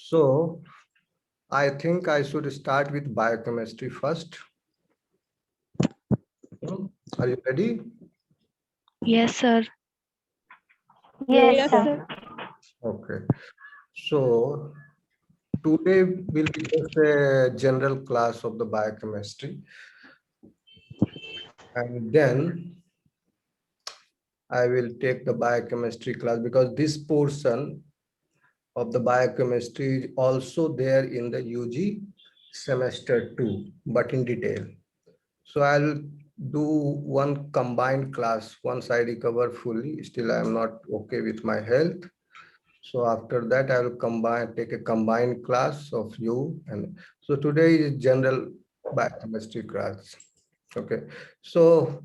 So I think I should start with biochemistry first. Are you ready? Yes, sir. Yes, sir. Okay. So today will be just a general class of the biochemistry. And then I will take the biochemistry class because this portion of the biochemistry is also there in the UG semester 2, but in detail. So I'll do one combined class once I recover fully. Still, I am not okay with my health. So after that, I will take a combined class of you. And so today is general biochemistry class. Okay. So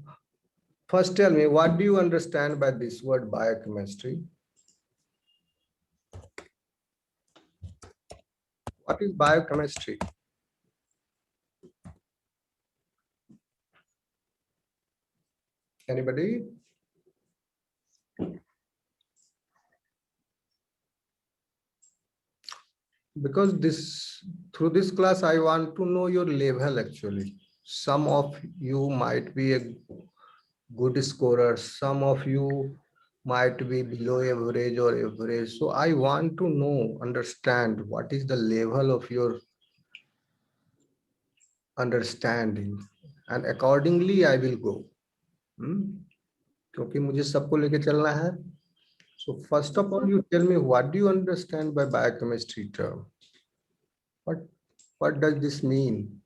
first tell me, what do you understand by this word biochemistry? What is biochemistry? Anybody? Because through this class, I want to know your level actually. Some of you might be a good scorer, some of you might be below average or average. So I want to know, understand what is the level of your understanding, and accordingly I will go. क्योंकि मुझे सबको लेके चलना है. So first of all, you tell me, what do you understand by biochemistry term? What does this mean?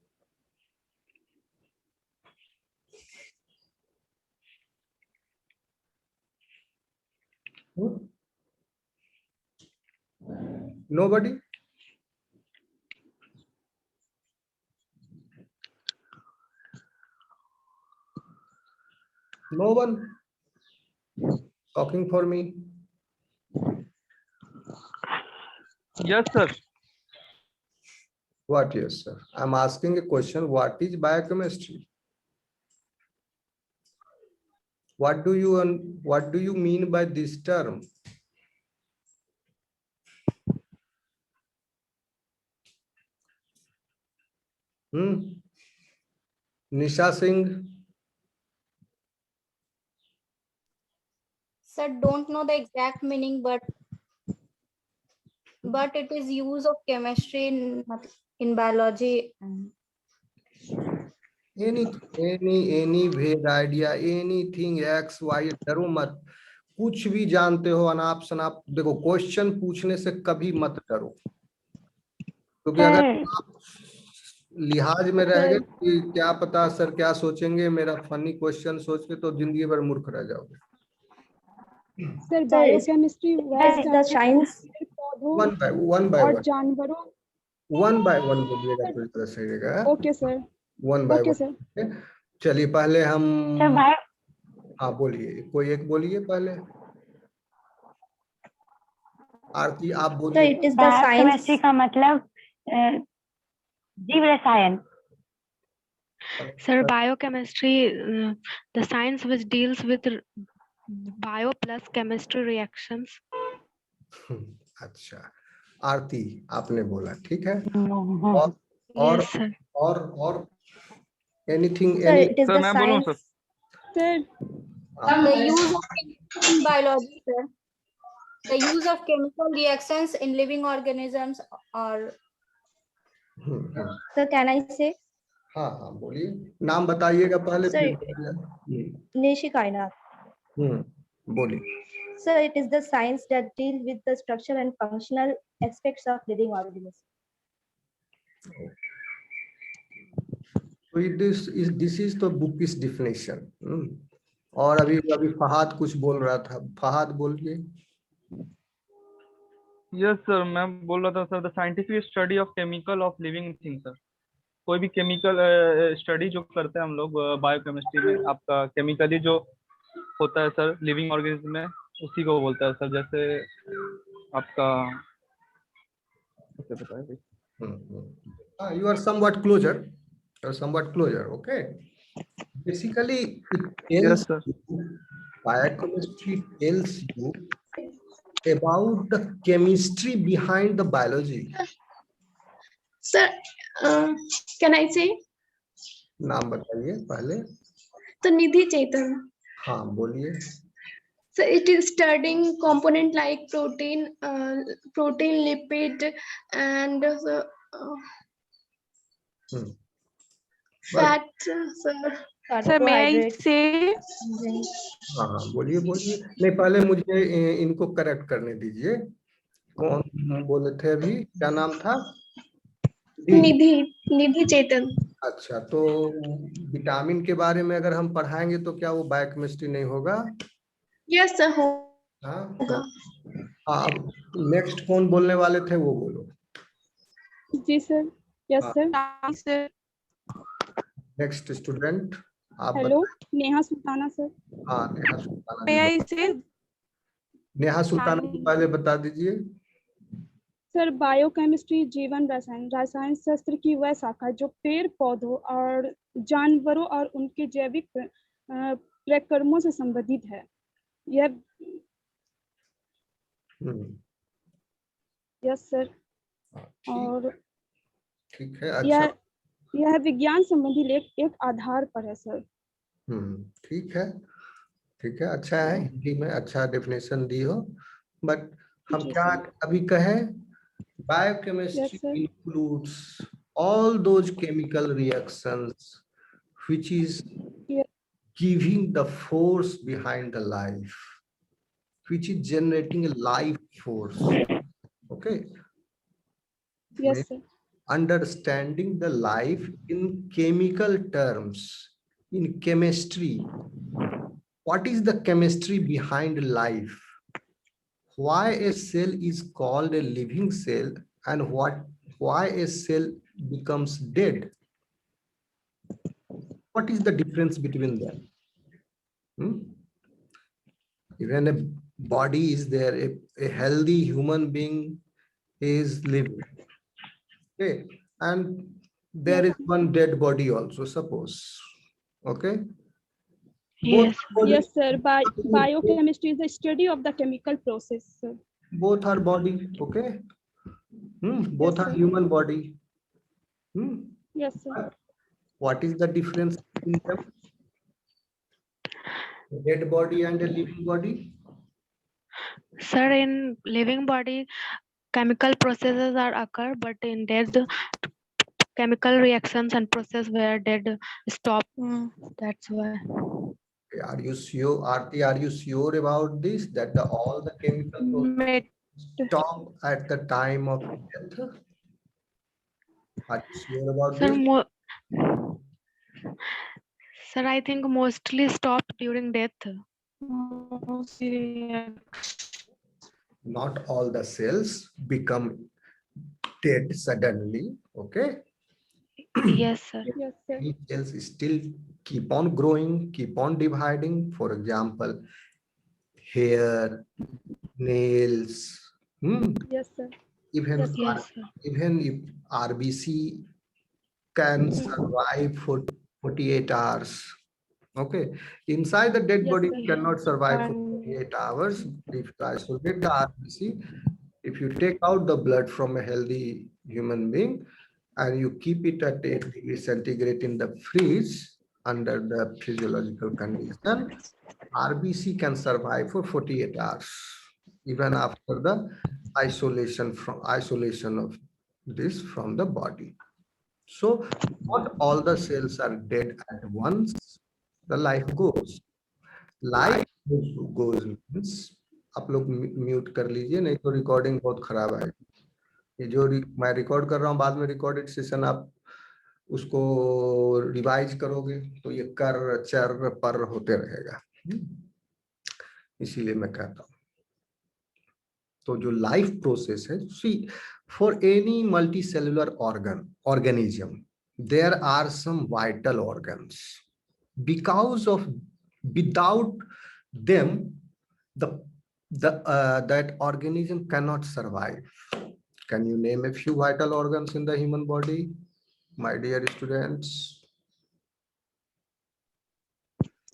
Nobody? No one talking for me? Yes, sir. What? Yes, sir. I'm asking a question. What is biochemistry? What do you mean by this term? Nisha Singh? Sir, don't know the exact meaning, but it is use of chemistry in biology. Any vague idea, anything X, Y, डरो मत. कुछ भी जानते हो अनाप शनाप, देखो question पूछने से कभी मत डरो, क्योंकि अगर आप लिहाज में रह गए कि क्या पता सर क्या सोचेंगे मेरा फनी क्वेश्चन सोच के, तो जिंदगी भर मूर्ख रह जाओगे. Sir biochemistry the science one by one और जानवरों. बोलिएगा तो इतना सही रहेगा. Okay sir. One by okay one. Sir. चलिए पहले हम, हाँ बोलिए, कोई एक बोलिए पहले. आरती आप so बोलिए. it is the science chemistry का मतलब जीव रसायन. Sir, biochemistry, the science which deals with bio plus chemistry reactions. अच्छा, आरती आपने बोला, ठीक है. Yes, sir. और anything, sir it is Sir, the मैं बोलूं science sir? Sir The use of chemicals in biology, sir. The use of chemical reactions in living organisms or. so can I say हाँ हाँ बोलिए, नाम बताइएगा पहले. Sir, फिर Nishi Kainat. बोलिए. So it is the science that deals with the structure and functional aspects of living organisms. So this is the bookish definition. और अभी फहाद कुछ बोल रहा था. फहाद बोलिए. Yes, sir. मैं बोल रहा था sir, the scientific study of chemical of living thing sir. कोई भी केमिकल स्टडी जो करते हैं हम लोग बायोकेमिस्ट्री में, आपका केमिकली जो होता है सर लिविंग ऑर्गेनिज्म में, उसी को बोलता है सर. जैसे आपका कैसे बताएं? You are somewhat closer. Okay. Basically, it tells Yes, sir. you, biochemistry tells you about the chemistry behind the biology. Sir, can I say? नाम बताइए पहले. So Nidhi Chaitan. हाँ बोलिए. So it is studying component like protein, lipid, and Hmm. fat. Sir. Sir, may I Carbohydrates. say? हाँ हाँ बोलिए बोलिए. नहीं पहले मुझे इनको करेक्ट करने दीजिए. कौन बोले थे अभी, क्या नाम था? Nidhi Chaitan. अच्छा, तो विटामिन के बारे में अगर हम पढ़ाएंगे तो क्या वो बायोकेमिस्ट्री नहीं होगा? Yes, sir. हाँ. होगा. अब नेक्स्ट कौन बोलने वाले थे वो बोलो. जी सर. यस हाँ. सर. नेक्स्ट स्टूडेंट आप हेलो, नेहा सुल्ताना सर. हाँ Neha Sultana May ji. I say? Neha Sultana को पहले बता दीजिए. सर, बायोकेमिस्ट्री जीवन रसायन रसायन शास्त्र की वह शाखा जो पेड़ पौधों और जानवरों और उनके जैविक प्रक्रमों से संबंधित है. यह यस सर. और ठीक है. अच्छा. यह विज्ञान संबंधी लेख एक आधार पर है सर. ठीक है. ठीक है, अच्छा है. हिंदी में अच्छा डेफिनेशन दी हो. बट हम जी क्या सर. अभी कहें, Yes, biochemistry sir. includes all those chemical reactions which is Yeah. giving the force behind the life, which is generating a life force. Okay. Yes sir. Understanding the life in chemical terms, in chemistry. What is the chemistry behind life? Why a cell is called a living cell, and why a cell becomes dead? What is the difference between them? Even a body is there, a healthy human being is living. Okay, and there is one dead body also, suppose. Okay. Yes. Yes sir. Biochemistry is the study of the chemical process, sir. Both are body. Okay. Both Yes, are sir. human body. Yes sir. What is the difference between them? A dead body and a living body? Sir, in living body, chemical processes are occur, but in dead, chemical reactions and process where dead stop. That's why. Are you sure, Aarti, are you sure about this, that all the chemical processes stop at the time of death? Are you sure about Sir, this? sir, I think mostly stop during death. Not all the cells become dead suddenly. Okay. Yes, sir. Yes sir. Many cells still keep on growing, keep on dividing. For example, hair, nails. Yes sir. Even Yes, sir. even if RBC can survive for 48 hours. Okay. Inside the dead Yes, body sir. cannot survive for 48 hours. If you isolate the RBC, if you take out the blood from a healthy human being and you keep it at 8 degrees centigrade in the fridge under the physiological condition, RBC can survive for 48 hours, even after the isolation of this from the body. So not all the cells are dead at once. The life goes. Life goes means, आप लोग mute कर लीजिए, नहीं तो recording बहुत खराब है. ये जो मैं रिकॉर्ड कर रहा हूँ, बाद में रिकॉर्डेड सेशन आप उसको रिवाइज करोगे तो ये कर चर पर होते रहेगा. इसीलिए मैं कहता हूँ. तो जो लाइफ प्रोसेस है, see for any multicellular organism there are some vital organs, because of without them that organism cannot survive. Can you name a few vital organs in the human body, my dear students?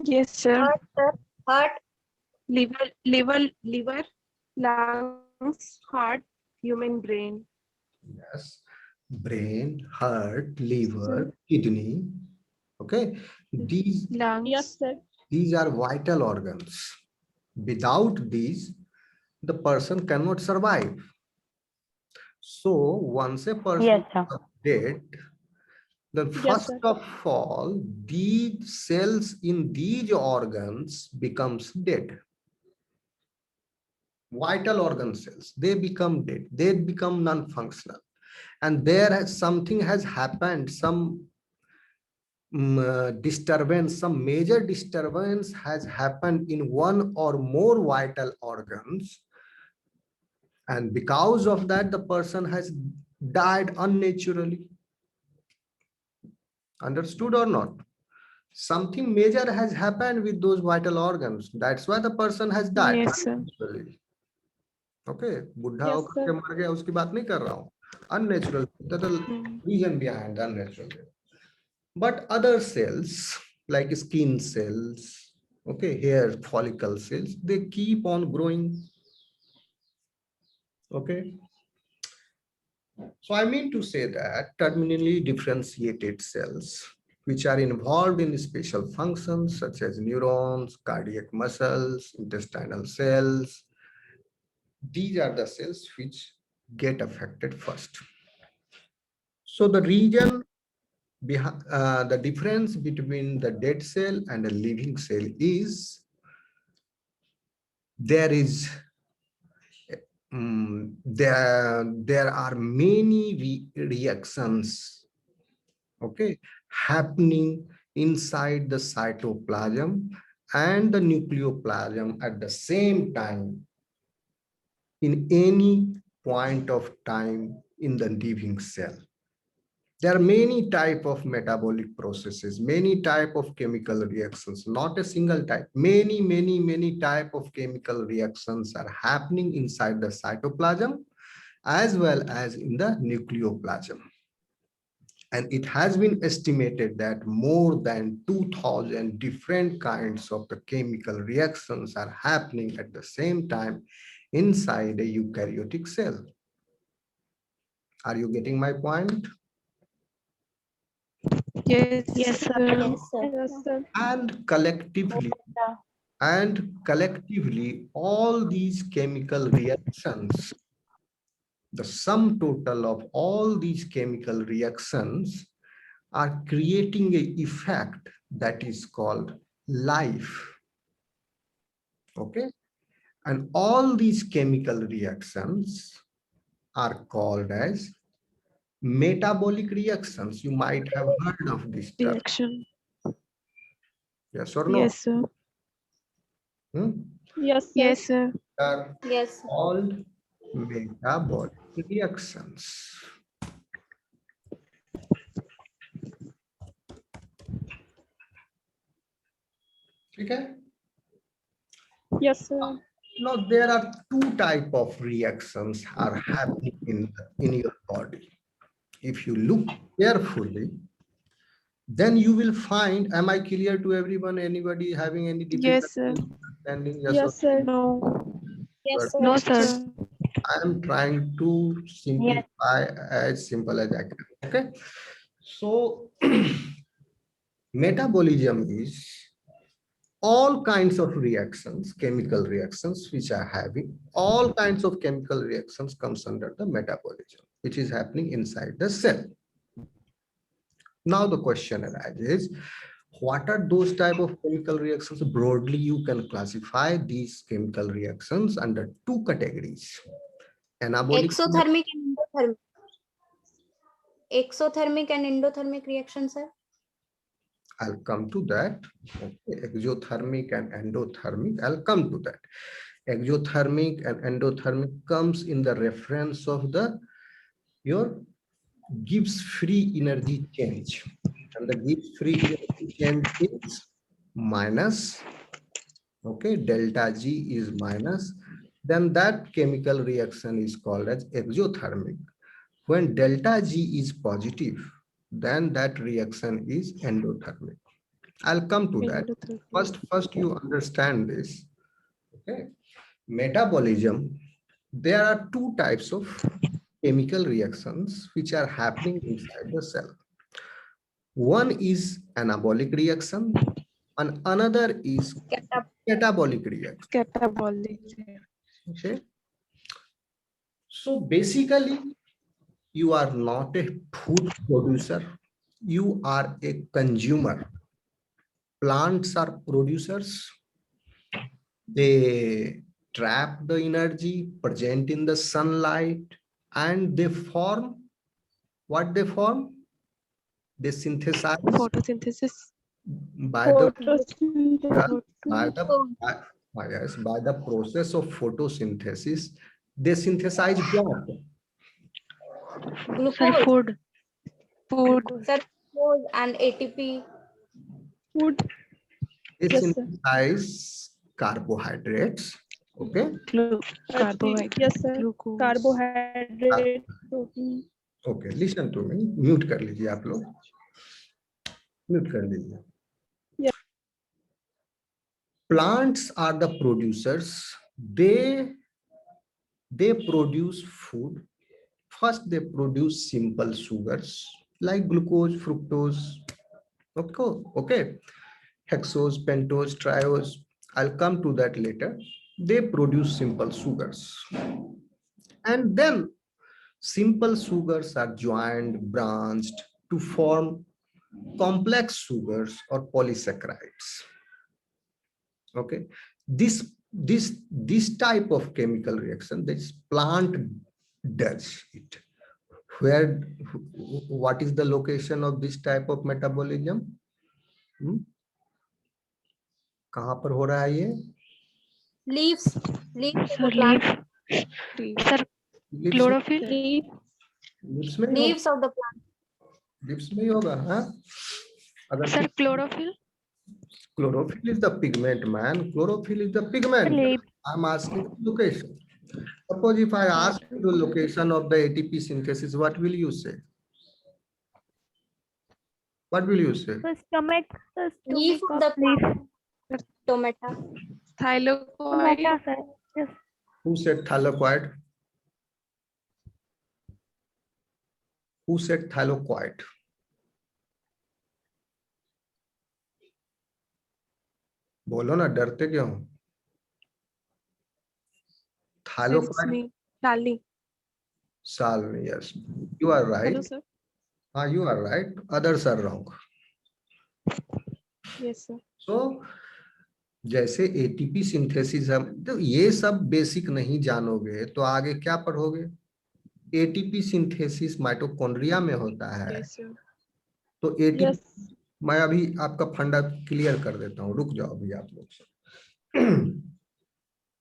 Yes, sir. Heart, sir. Heart. Liver, lungs, heart, human brain. Yes, brain, heart, liver, kidney. Okay, these Lungs. Yes, sir. these are vital organs. Without these, the person cannot survive. So once a person Yes, sir. is dead, then Yes, first sir. of all, these cells in these organs becomes dead. Vital organ cells, they become dead, they become non-functional. And something has happened, some disturbance, some major disturbance has happened in one or more vital organs. And because of that, the person has died unnaturally. Understood or not? Something major has happened with those vital organs. That's why the person has died Yes, sir. unnaturally. Okay, बुढ़ा Yes, होकर के sir. मर गया उसकी बात नहीं कर रहा हूँ. Unnatural, the reason behind the unnatural death. But other cells like skin cells, okay, hair follicle cells, they keep on growing. Okay. So I mean to say that terminally differentiated cells, which are involved in special functions such as neurons, cardiac muscles, intestinal cells, these are the cells which get affected first. So the region behind the difference between the dead cell and a living cell is there are many reactions, okay, happening inside the cytoplasm and the nucleoplasm at the same time in any point of time in the living cell. There are many type of metabolic processes, many type of chemical reactions, not a single type. Many type of chemical reactions are happening inside the cytoplasm as well as in the nucleoplasm. And it has been estimated that more than 2000 different kinds of the chemical reactions are happening at the same time inside a eukaryotic cell. Are you getting my point? Yes, Yes, sir. Yes, sir. Yes, sir. And collectively, all these chemical reactions, the sum total of all these chemical reactions are creating an effect that is called life. Okay, and all these chemical reactions are called as metabolic reactions. You might have heard of this term. reaction. Yes or no? Yes, sir. Yes, sir. Yes, sir. Are Yes. called metabolic reactions. Okay. Yes, sir. Now there are two type of reactions are happening in your body. If you look carefully, then you will find, am I clear to everyone? Anybody having any difficulty Yes, sir. understanding? Yes, sir. No. Yes, sir. No, sir. I am trying to simplify as simple as I can. Okay. So metabolism is all kinds of reactions, chemical reactions, which are having all kinds of chemical reactions comes under the metabolism, which is happening inside the cell. Now the question arises, what are those type of chemical reactions? Broadly, you can classify these chemical reactions under two categories. Anabolic. Exothermic and endothermic. Exothermic and endothermic reaction, sir. I'll come to that. Okay. Exothermic and endothermic, I'll come to that. Exothermic and endothermic comes in the reference of your Gibbs free energy change. And the Gibbs free energy change is minus, okay, delta G is minus, then that chemical reaction is called as exothermic. When delta G is positive, then that reaction is endothermic. I'll come to that. First you understand this. Okay. Metabolism there are two types of chemical reactions which are happening inside the cell. One is anabolic reaction and another is catabolic reaction. Catabolic. Okay. So basically, you are not a food producer, you are a consumer. Plants are producers. They trap the energy present in the sunlight and they form what they form? They synthesize Photosynthesis. by the Photosynthesis. by the yes, by the process of photosynthesis. They synthesize what? Sir, Glucose, food. Food. sir, glucose and ATP. Food. They Yes, sir. synthesize carbohydrates. Okay. Carbohydrate. Yes, sir. Glucose. Carbohydrate, protein. Okay, listen to me. Mute कर लीजिए आप लोग. Mute कर लीजिए. Yeah. Plants are the producers. They produce food. First, they produce simple sugars like glucose, fructose. Okay. Hexose, pentose, triose. I'll come to that later. They produce simple sugars. And then simple sugars are joined, branched to form complex sugars or polysaccharides. Okay. This type of chemical reaction, this plant does it. What is the location of this type of metabolism? कहाँ पर हो रहा है ये? Leaves of Sir, the plant. leaf. Sir, chlorophyll. Leaves में Leaves of the plant. Leaves में ही होगा, हाँ? अगर Sir, chlorophyll. chlorophyll is the pigment, man. Chlorophyll is the pigment. Leaf. I'm asking the location. Suppose if I ask you the location of the ATP synthesis, what will you say? What will you say? Stomach. Leaf of the plant. Tomato. Thylakoid. Yes. Who said thylakoid? Who said thylakoid? बोलो ना, डरते क्यों? Thylakoid. Shalini. Salmi, yes. You are right. Hello, sir. You are right. Others are wrong. Yes, sir. So, जैसे ATP synthesis हम तो ये सब basic नहीं जानोगे तो आगे क्या पढ़ोगे? एटीपी सिंथेसिस माइटोकॉन्ड्रिया में होता है. Yes, sir. तो एटीपी Yes. मैं अभी आपका फंडा क्लियर कर देता हूँ, रुक जाओ अभी आप लोग से.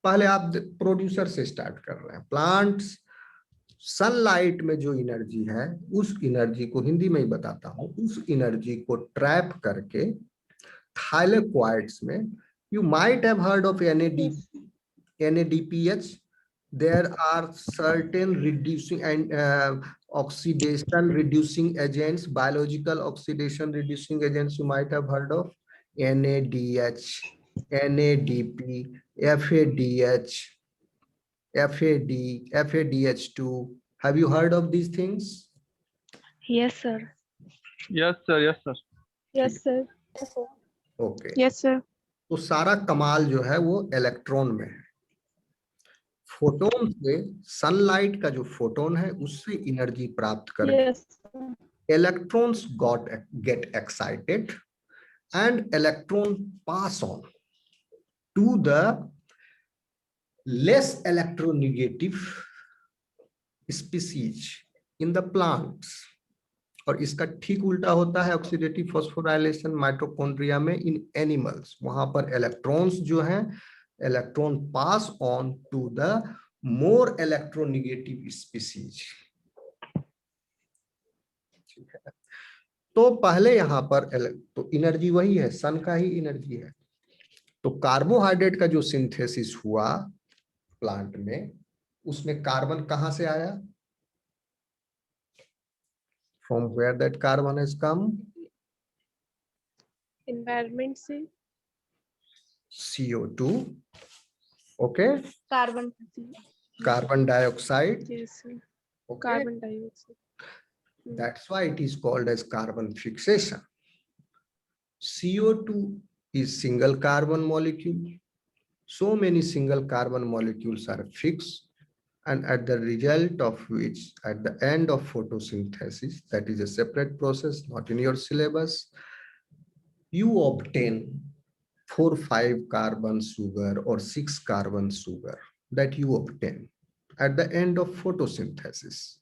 पहले आप प्रोड्यूसर से स्टार्ट कर रहे हैं. प्लांट्स सनलाइट में जो एनर्जी है उस एनर्जी को हिंदी में ही बताता हूँ, उस एनर्जी को ट्रैप करके थाइलेकोइड्स में, you might have heard of NADPH. There are certain reducing and oxidation reducing agents, biological oxidation reducing agents you might have heard of. NADH, NADP, FADH, FAD, FADH2. Have you heard of these things? Yes, sir. Yes, sir. Yes, sir. Yes, sir. Okay. Yes, sir. तो सारा कमाल जो है वो electron में है. Photon से, sunlight का जो फोटोन है उससे एनर्जी प्राप्त करके Yes. electrons get excited and electron pass on to the less electronegative species in the plants. और इसका ठीक उल्टा होता है ऑक्सीडेटिव फॉस्फोराइलेशन माइटोकॉन्ड्रिया में इन एनिमल्स. वहां पर इलेक्ट्रॉन्स जो हैं, electron pass on to the more electronegative species. ठीक है. तो पहले यहां पर तो एनर्जी वही है, सन का ही एनर्जी है. तो कार्बोहाइड्रेट का जो सिंथेसिस हुआ प्लांट में, उसमें कार्बन कहां से आया? From where that carbon has come? Environment से. CO2. Okay. Carbon. carbon dioxide. Yes, sir. Okay, Carbon dioxide. that's why it is called as carbon fixation. CO2 is single carbon molecule. So many single carbon molecules are fixed, and at the result of which, at the end of photosynthesis, that is a separate process, not in your syllabus, you obtain 4-5 carbon sugar or 6 carbon sugar that you obtain at the end of photosynthesis.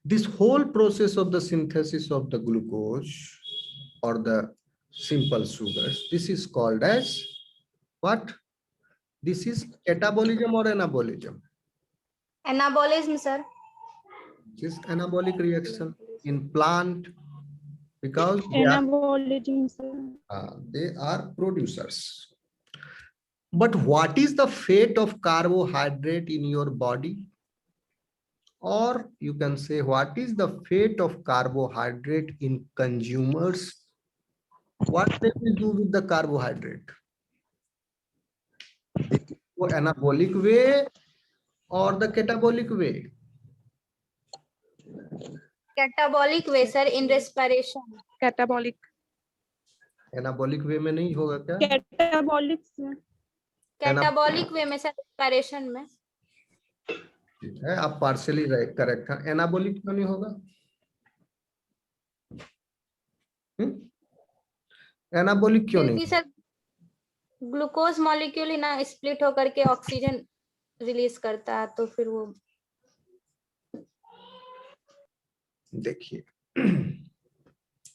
This whole process of the synthesis of the glucose or the simple sugars, this is called as what? This is catabolism or anabolism? Anabolism, sir. This is anabolic reaction in plant because Anabolism, sir. they are producers. But what is the fate of carbohydrate in your body? Or you can say, what is the fate of carbohydrate in consumers? What they will do with the carbohydrate? They go anabolic way or the catabolic way? Catabolic way, sir, in respiration. Catabolic. Anabolic way में नहीं होगा क्या? Catabolic, sir. Catabolic way में sir respiration में. ठीक है, आप partially correct हैं. एनाबोलिक क्यों नहीं होगा? एनाबोलिक क्यों क्योंकि नहीं? सर ग्लूकोज मॉलिक्यूल ही ना स्प्लिट होकर के ऑक्सीजन रिलीज करता है, तो फिर वो देखिए,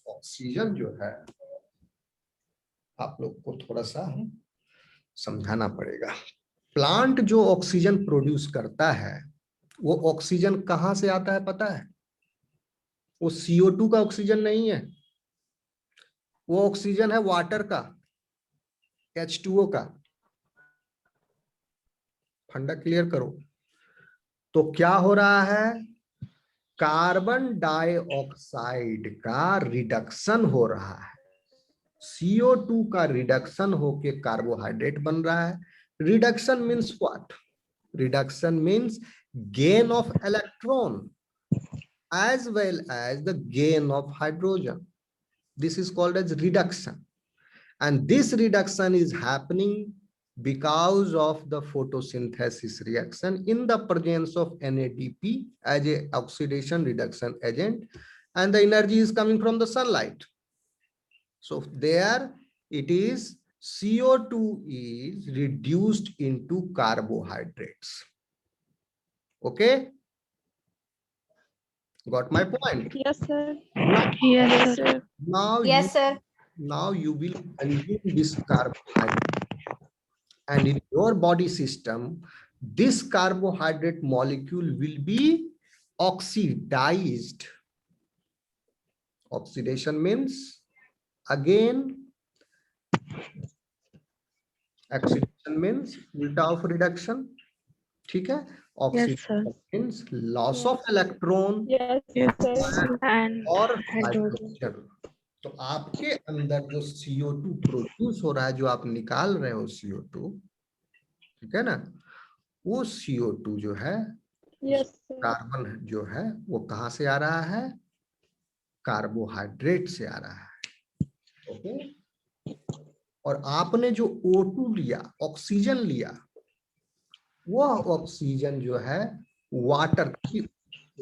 ऑक्सीजन जो है आप लोग को थोड़ा सा समझाना पड़ेगा. प्लांट जो ऑक्सीजन प्रोड्यूस करता है, वो ऑक्सीजन कहां से आता है पता है? वो CO2 का ऑक्सीजन नहीं है, वो ऑक्सीजन है वाटर का, H2O का. फंडा क्लियर करो. तो क्या हो रहा है? कार्बन डाइऑक्साइड का रिडक्शन हो रहा है. CO2 का रिडक्शन होके कार्बोहाइड्रेट बन रहा है. Reduction means what? Reduction means gain of electron as well as the gain of hydrogen. This is called as reduction. And this reduction is happening because of the photosynthesis reaction in the presence of NADP as a oxidation reduction agent, and the energy is coming from the sunlight. So there it is, CO2 is reduced into carbohydrates. Okay? Got my point? Yes, sir. Yes, sir. Now yes sir. now you will consume this carbohydrate, and in your body system this carbohydrate molecule will be oxidized. Oxidation means again, oxidation means ulta of reduction. ठीक है? Oxidation means loss of electron Yes, sir. And और hydrogen. Hydrogen. तो आपके अंदर जो CO2 produce हो रहा है, जो आप निकाल रहे हो CO2, ठीक है ना, वो CO2 जो है, Yes, sir. कार्बन जो है, वो कहाँ से आ रहा है? कार्बोहाइड्रेट से आ रहा है. ओके? और आपने जो O2 लिया, ऑक्सीजन लिया, वो ऑक्सीजन जो है वाटर की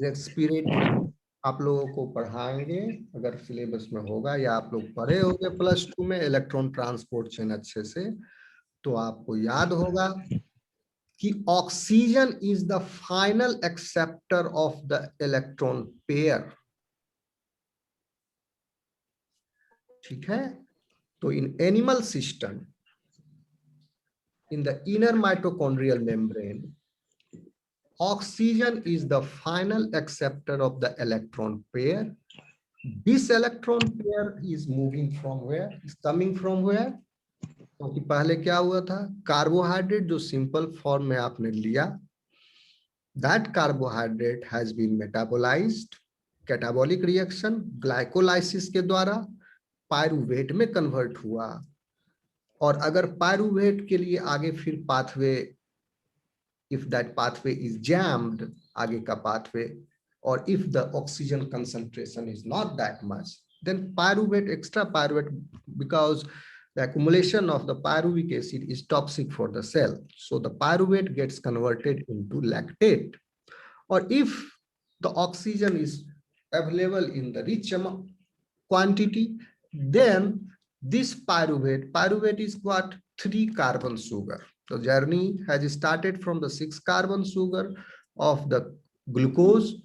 रेस्पिरेटरी, आप लोगों को पढ़ाएंगे अगर सिलेबस में होगा, या आप लोग पढ़े होंगे +2 में इलेक्ट्रॉन ट्रांसपोर्ट चेन अच्छे से, तो आपको याद होगा कि oxygen is the final acceptor of the electron pair. ठीक है? तो in animal system, in the inner mitochondrial membrane, oxygen is the final acceptor of the electron pair. This electron pair is moving from where? Is coming from where? क्योंकि पहले क्या हुआ था? Carbohydrate जो simple form में आपने लिया, that carbohydrate has been metabolized, catabolic reaction, glycolysis के द्वारा पायरुवेट में कन्वर्ट हुआ. और अगर पायरुवेट के लिए आगे फिर pathway if that pathway is jammed, आगे का pathway, or if the oxygen concentration is not that much, then pyruvate, extra pyruvate, because the accumulation of the pyruvic acid is toxic for the cell. So the pyruvate gets converted into lactate. Or if the oxygen is available in the rich amount quantity, then this pyruvate is what? 3 carbon sugar. The journey has started from the 6 carbon sugar of the glucose.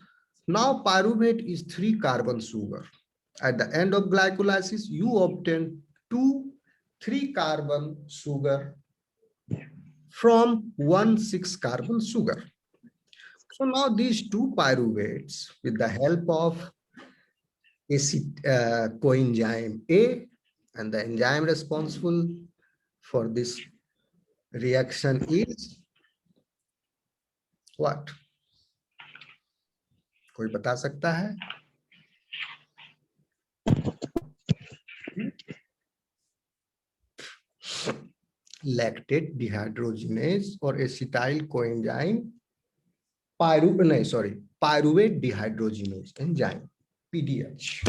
Now pyruvate is 3 carbon sugar. At the end of glycolysis, you obtain 3 carbon sugar from 1 6 carbon sugar. So now these 2 pyruvates, with the help of coenzyme A, and the enzyme responsible for this reaction is what? कोई बता सकता है? Lactate dehydrogenase or acetyl coenzyme pyruvate dehydrogenase enzyme PDH.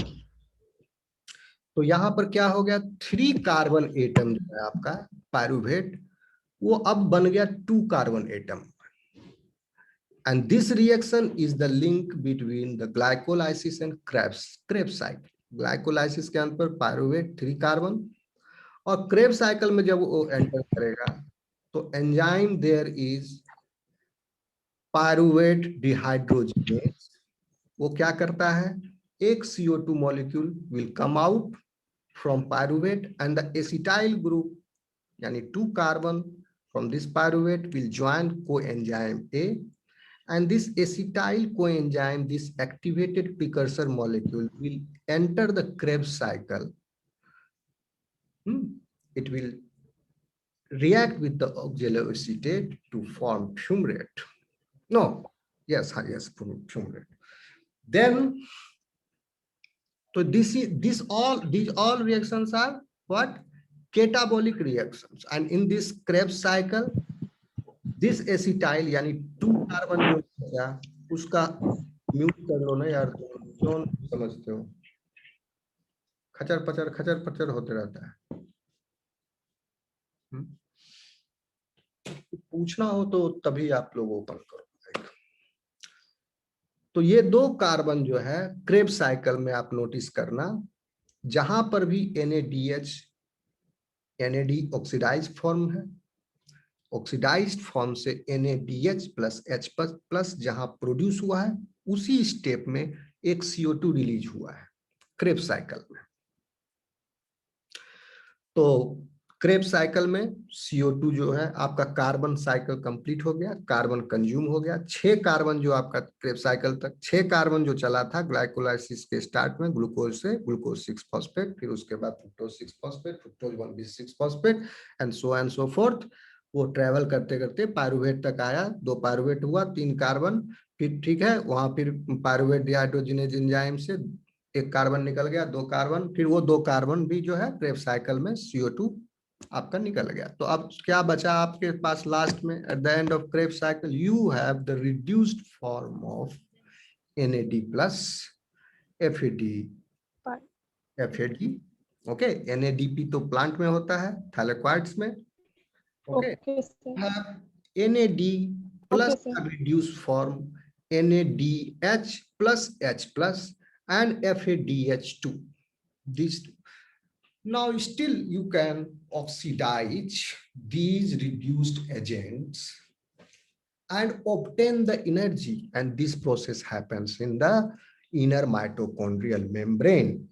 तो यहां पर क्या हो गया? 3 कार्बन एटम जो है आपका पायरुवेट, वो अब बन गया 2 carbon atom. And this reaction is the link between the glycolysis and Krebs cycle. Glycolysis के अंत पर पायरुवेट 3 कार्बन, और Krebs cycle में जब वो एंटर करेगा तो enzyme there is pyruvate dehydrogenase. वो क्या करता है? एक CO2 molecule will come out from pyruvate and the acetyl group, yani 2 carbon from this pyruvate will join coenzyme A, and this acetyl coenzyme, this activated precursor molecule, will enter the Krebs cycle. It will react with the oxaloacetate to form fumarate. Fumarate. Then, so these all reactions are what? Catabolic reactions. And in this Krebs cycle, this acetyl यानी 2 carbon जो बचा उसका mute कर लो ना यार, क्यों समझते हो? खचर पचर होते रहता है. पूछना हो तो तभी आप लोग ओपन करो. तो ये 2 कार्बन जो है क्रेब्स साइकिल में आप नोटिस करना, जहां पर भी NAD ऑक्सीडाइज्ड फॉर्म है, ऑक्सीडाइज्ड फॉर्म से NADH प्लस H प्लस जहां प्रोड्यूस हुआ है, उसी स्टेप में एक CO2 रिलीज हुआ है क्रेब्स साइकिल में. तो क्रेब्स साइकिल में CO2 जो है आपका कार्बन साइकिल कंप्लीट हो गया, कार्बन कंज्यूम हो गया. 6 कार्बन जो आपका क्रेब्स साइकिल तक 6 कार्बन जो चला था ग्लाइकोलाइसिस के स्टार्ट में ग्लूकोज से ग्लूकोज 6 फॉस्फेट, फिर उसके बाद fructose 6 phosphate, fructose 1B6 phosphate and so fourth. वो ट्रेवल करते करते पायरुवेट तक आया, 2 पायरुवेट हुआ, 3 कार्बन, फिर ठीक है वहां फिर पायरुवेट डिहाइड्रोजिनेज एंजाइम से 1 कार्बन निकल गया, 2 कार्बन, फिर वो 2 कार्बन भी जो है क्रेब्स साइकिल में CO2 आपका निकल गया. तो अब क्या बचा आपके पास लास्ट में? At the end of Krebs cycle you have the reduced form of NAD plus FAD. Okay, NADP तो प्लांट में होता है, थैलेक्वाइड्स में. Okay, NAD plus reduced form NADH plus H plus and FADH2. These two. Now still you can oxidize these reduced agents and obtain the energy, and this process happens in the inner mitochondrial membrane,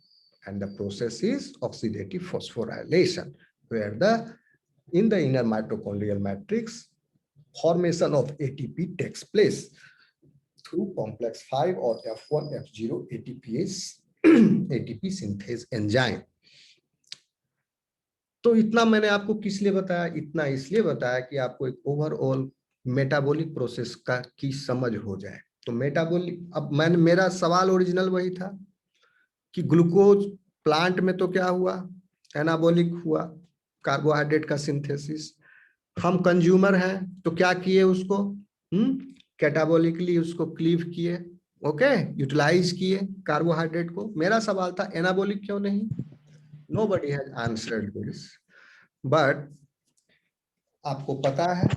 and the process is oxidative phosphorylation, where in the inner mitochondrial matrix formation of ATP takes place through complex 5 or F1 F0 ATP synthase enzyme. तो इतना मैंने आपको किस लिए बताया? इतना इसलिए बताया कि आपको एक ओवरऑल मेटाबॉलिक प्रोसेस का की समझ हो जाए. तो मेटाबॉलिक, अब मेरा सवाल ओरिजिनल वही था कि ग्लूकोज प्लांट में तो क्या हुआ? एनाबॉलिक हुआ, कार्बोहाइड्रेट का सिंथेसिस. हम कंज्यूमर हैं तो क्या किए? उसको कैटाबोलिकली उसको क्लीव किए, ओके, यूटिलाइज किए कार्बोहाइड्रेट को। मेरा सवाल था एनाबोलिक क्यों नहीं? Nobody has answered this, but आपको पता है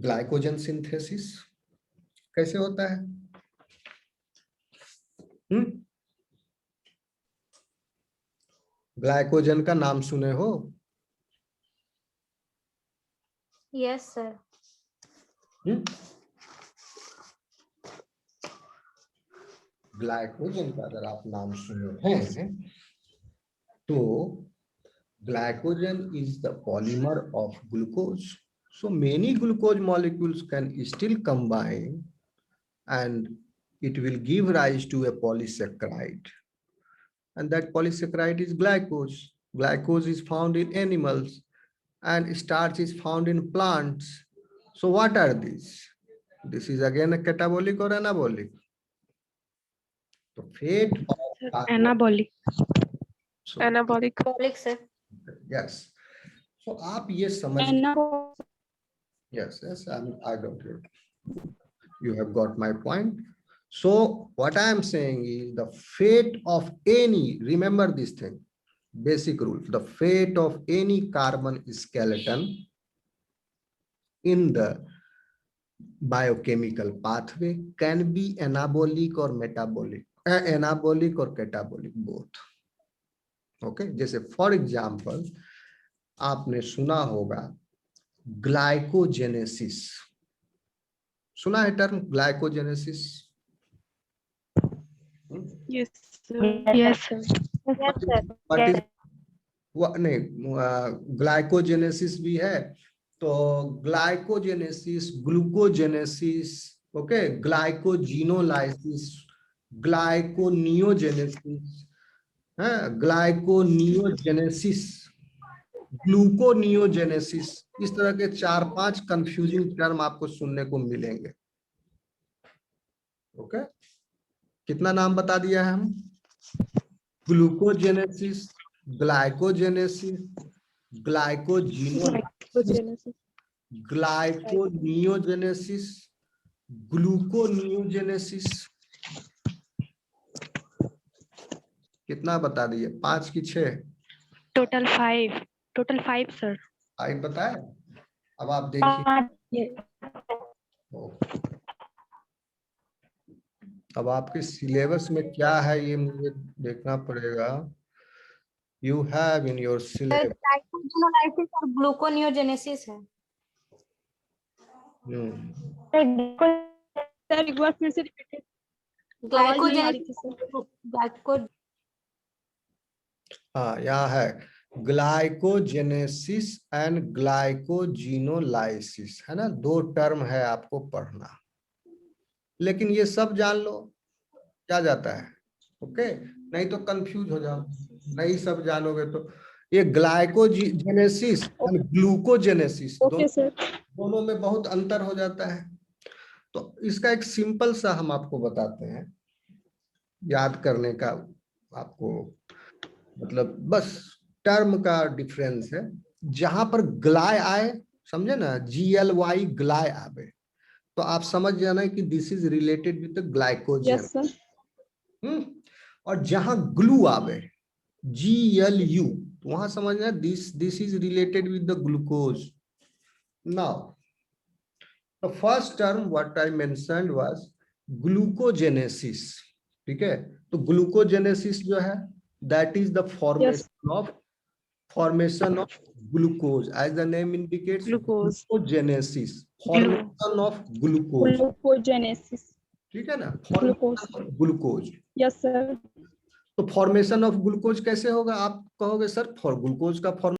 ग्लाइकोजन सिंथेसिस कैसे होता है? ग्लाइकोजन का नाम सुने हो? Yes, sir. ग्लाइकोजन का अगर आप नाम सुने हैं तो glycogen is the polymer of glucose. So many glucose molecules can still combine and it will give rise to a polysaccharide. And that polysaccharide is glucose. Glucose is found in animals and starch is found in plants. So what are these? This is again a catabolic or anabolic? The fate of Anabolic. So, Anabolic. Anabolic, sir. yes. So आप ये समझ, yes, I got it. You have got my point. So what I am saying is the fate of any, remember this thing, basic rule, the fate of any carbon skeleton in the biochemical pathway can be anabolic or metabolic, anabolic or catabolic, both. Okay, जैसे for example आपने सुना होगा glycogenesis, सुना है term glycogenesis? Yes, sir. Yes, sir. Yes, sir. What is नहीं, glycogenesis भी है, तो glycogenesis, glucogenesis, okay, glycogenolysis, gluconeogenesis, gluconeogenesis, gluconeogenesis, इस तरह के 4-5 कंफ्यूजिंग टर्म आपको सुनने को मिलेंगे। ओके, कितना नाम बता दिया है हम? Glucogenesis, glycogenesis, glycogenolysis, gluconeogenesis, gluconeogenesis, कितना बता दिए? 5 की 6? Total 5. Total 5, sir. 5 बताए। अब आप देखिए, अब आपके सिलेबस में क्या है ये मुझे देखना पड़ेगा। You have in your syllabus glycogenolysis और ग्लूकोनियोजेनेसिस है। सर एक बार फिर से रिपीट। ग्लाइकोजेनेसिस, हाँ, यहाँ है ग्लाइकोजेनेसिस एंड ग्लाइकोजिनोलाइसिस, है ना, 2 टर्म है आपको पढ़ना, लेकिन ये सब जान लो क्या जाता है, ओके, नहीं तो कंफ्यूज हो जाओ, नहीं सब जानोगे तो। ये ग्लाइकोजेनेसिस और ग्लूकोजेनेसिस दोनों में बहुत अंतर हो जाता है। तो इसका एक सिंपल सा हम आपको बताते हैं, याद करने का आपको मतलब बस टर्म का डिफरेंस है। जहां पर ग्लाय आए, समझे ना, GLY ग्लाय आवे, तो आप समझ जाना कि this is related with the glycogen. और जहां ग्लू आवे, GLU, तो वहां समझना this is related with the glucose. Now the first term what I mentioned was glucogenesis, ठीक है। तो ग्लूकोजेनेसिस जो है, that is the formation of glucose, as the name indicates, glucogenesis, formation of glucose, ठीक है ना, ग्लूकोज। Yes sir. तो formation of glucose कैसे होगा? आप कहोगे सर ग्लूकोज का फॉर्म